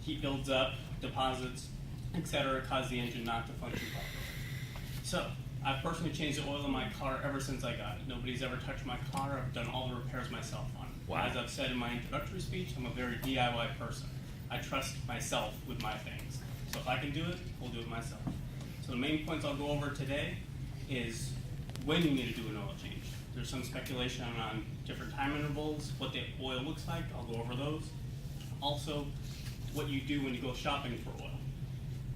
heat builds up, deposits, etc., cause the engine not to function properly. So, I've personally changed the oil in my car ever since I got it. Nobody's ever touched my car. I've done all the repairs myself on it. Wow. As I've said in my introductory speech, I'm a very DIY person. I trust myself with my things. So if I can do it, we'll do it myself. So the main points I'll go over today is when you need to do an oil change. There's some speculation on different time intervals, what the oil looks like. I'll go over those. Also, what you do when you go shopping for oil.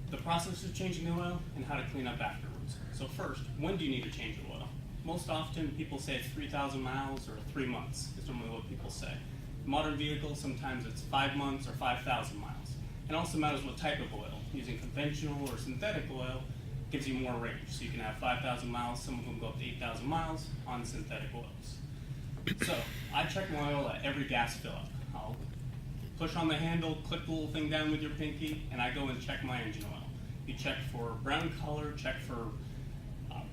The process of changing the oil and how to clean up afterwards. So first, when do you need to change your oil? Most often people say it's 3,000 miles or 3 months is normally what people say. Modern vehicles, sometimes it's 5 months or 5,000 miles. It also matters what type of oil. Using conventional or synthetic oil gives you more range. So you can have 5,000 miles, some of them go up to 8,000 miles on synthetic oils. So I check my oil at every gas fill up. I'll push on the handle, click the little thing down with your pinky, and I go and check my engine oil. You check for brown color, check for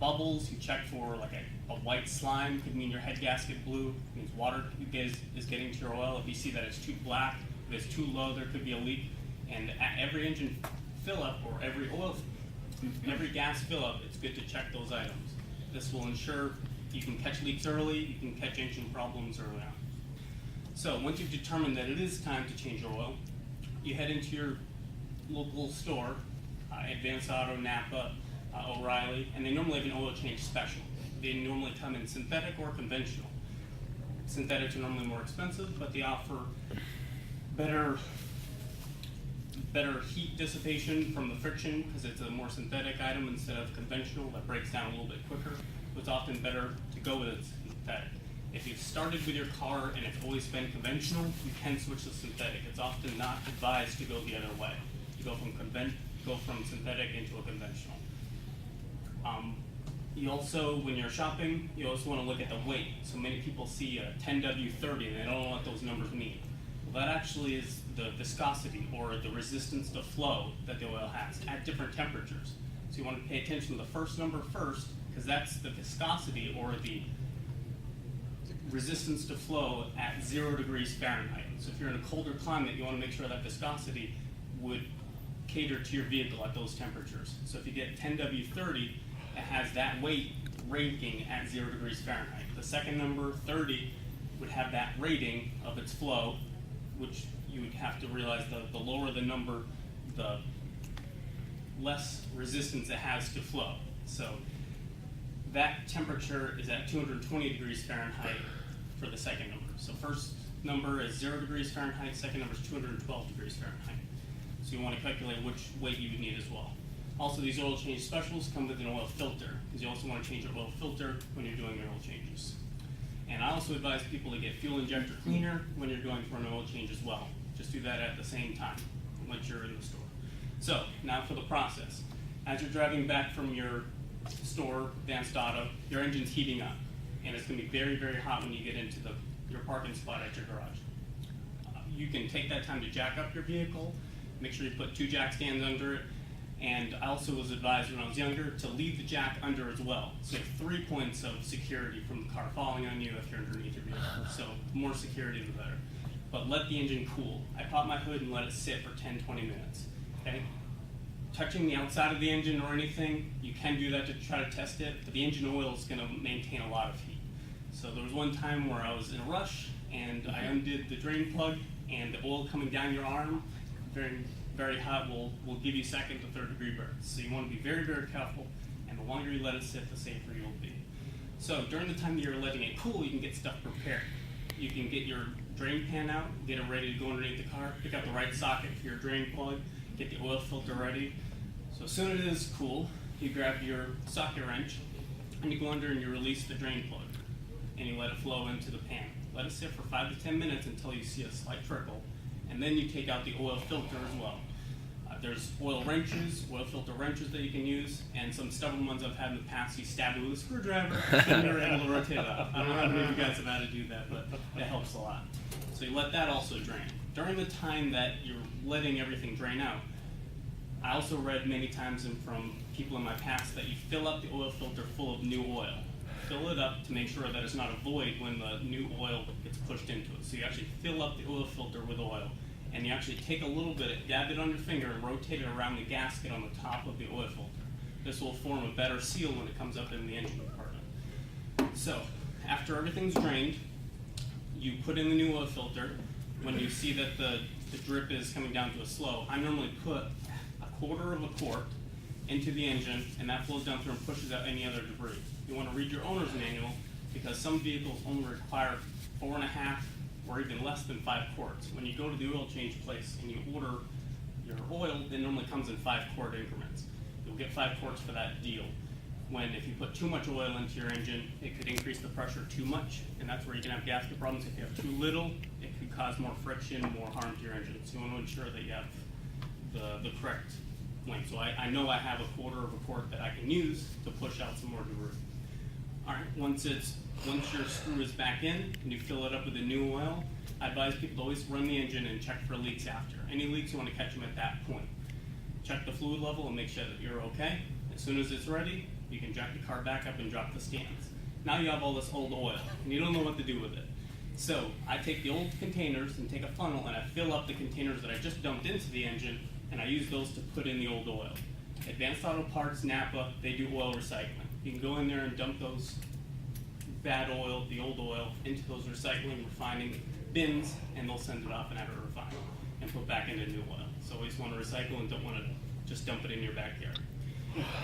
bubbles, you check for like a white slime, could mean your head gasket blew, means water is getting to your oil. If you see that it's too black, if it's too low, there could be a leak. And at every engine fill up or every gas fill up, it's good to check those items. This will ensure you can catch leaks early, you can catch engine problems early on. So once you've determined that it is time to change your oil, you head into your local store, Advanced Auto, Napa, O'Reilly, and they normally have an oil change special. They normally come in synthetic or conventional. Synthetics are normally more expensive, but they offer better heat dissipation from the friction because it's a more synthetic item instead of conventional that breaks down a little bit quicker. So it's often better to go with a synthetic. If you've started with your car and it's always been conventional, you can switch to synthetic. It's often not advised to go the other way. You go from synthetic into a conventional. You also, when you're shopping, you also want to look at the weight. So many people see a 10W30 and they don't know what those numbers mean. Well, that actually is the viscosity or the resistance to flow that the oil has at different temperatures. So you want to pay attention to the first number first because that's the viscosity or the resistance to flow at 0 degrees Fahrenheit. So if you're in a colder climate, you want to make sure that viscosity would cater to your vehicle at those temperatures. So if you get 10W30, it has that weight ranking at 0 degrees Fahrenheit. The second number, 30, would have that rating of its flow, which you would have to realize the lower the number, the less resistance it has to flow. So that temperature is at 220 degrees Fahrenheit for the second number. So first number is 0 degrees Fahrenheit, second number is 212 degrees Fahrenheit. So you want to calculate which weight you would need as well. Also, these oil change specials come with an oil filter, because you also want to change your oil filter when you're doing your oil changes. And I also advise people to get fuel injector cleaner when you're going for an oil change as well. Just do that at the same time once you're in the store. So, now for the process. As you're driving back from your store, Advanced Auto, your engine's heating up. And it's going to be very, very hot when you get into your parking spot at your garage. You can take that time to jack up your vehicle. Make sure you put 2 jack stands under it. And I also was advised when I was younger to leave the jack under as well. So you have 3 points of security from the car falling on you if you're underneath your vehicle. So more security the better. But let the engine cool. I pop my hood and let it sit for 10, 20 minutes. Okay? Touching the outside of the engine or anything, you can do that to try to test it, but the engine oil is going to maintain a lot of heat. So there was one time where I was in a rush and I undid the drain plug and the oil coming down your arm, very hot, will give you second to third degree burns. So you want to be very, very careful, and the longer you let it sit, the safer you'll be. So during the time that you're letting it cool, you can get stuff prepared. You can get your drain pan out, get it ready to go underneath the car, pick out the right socket for your drain plug, get the oil filter ready. So as soon as it is cool, you grab your socket wrench, and you go under and you release the drain plug, and you let it flow into the pan. Let it sit for 5 to 10 minutes until you see a slight trickle, and then you take out the oil filter as well. There's oil filter wrenches that you can use, and some stubborn ones I've had in the past, you stab it with a screwdriver, and you're able to rotate it out. I don't know how many of you guys have had to do that, but that helps a lot. So you let that also drain. During the time that you're letting everything drain out, I also read many times from people in my past that you fill up the oil filter full of new oil. Fill it up to make sure that it's not a void when the new oil gets pushed into it. So you actually fill up the oil filter with oil and you actually take a little bit, dab it on your finger, and rotate it around the gasket on the top of the oil filter. This will form a better seal when it comes up in the engine compartment. So, after everything's drained, you put in the new oil filter. When you see that the drip is coming down to a slow, I normally put a quarter of a quart into the engine, and that flows down through and pushes out any other debris. You want to read your owner's manual, because some vehicles only require 4.5 or even less than 5 quarts. When you go to the oil change place and you order your oil, it normally comes in 5-quart increments. You'll get 5 quarts for that deal. If you put too much oil into your engine, it could increase the pressure too much, and that's where you can have gasket problems. If you have too little, it could cause more friction, more harm to your engine. So you want to ensure that you have the correct length. So I know I have a quarter of a quart that I can use to push out some more debris. All right, once your screw is back in and you fill it up with the new oil, I advise people to always run the engine and check for leaks after. Any leaks, you want to catch them at that point. Check the fluid level and make sure that you're okay. As soon as it's ready, you can jack the car back up and drop the stands. Now you have all this old oil and you don't know what to do with it. So I take the old containers and take a funnel and I fill up the containers that I just dumped into the engine, and I use those to put in the old oil. Advanced Auto Parts, Napa, they do oil recycling. You can go in there and dump those bad oil, the old oil, into those recycling, refining bins, and they'll send it off and have it refined and put back into new oil. So always want to recycle and don't want to just dump it in your backyard.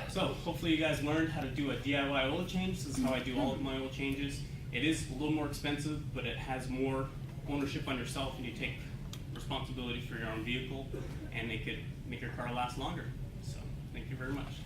So hopefully you guys learned how to do a DIY oil change. This is how I do all of my oil changes. It is a little more expensive, but it has more ownership on yourself, and you take responsibility for your own vehicle, and it could make your car last longer. So thank you very much.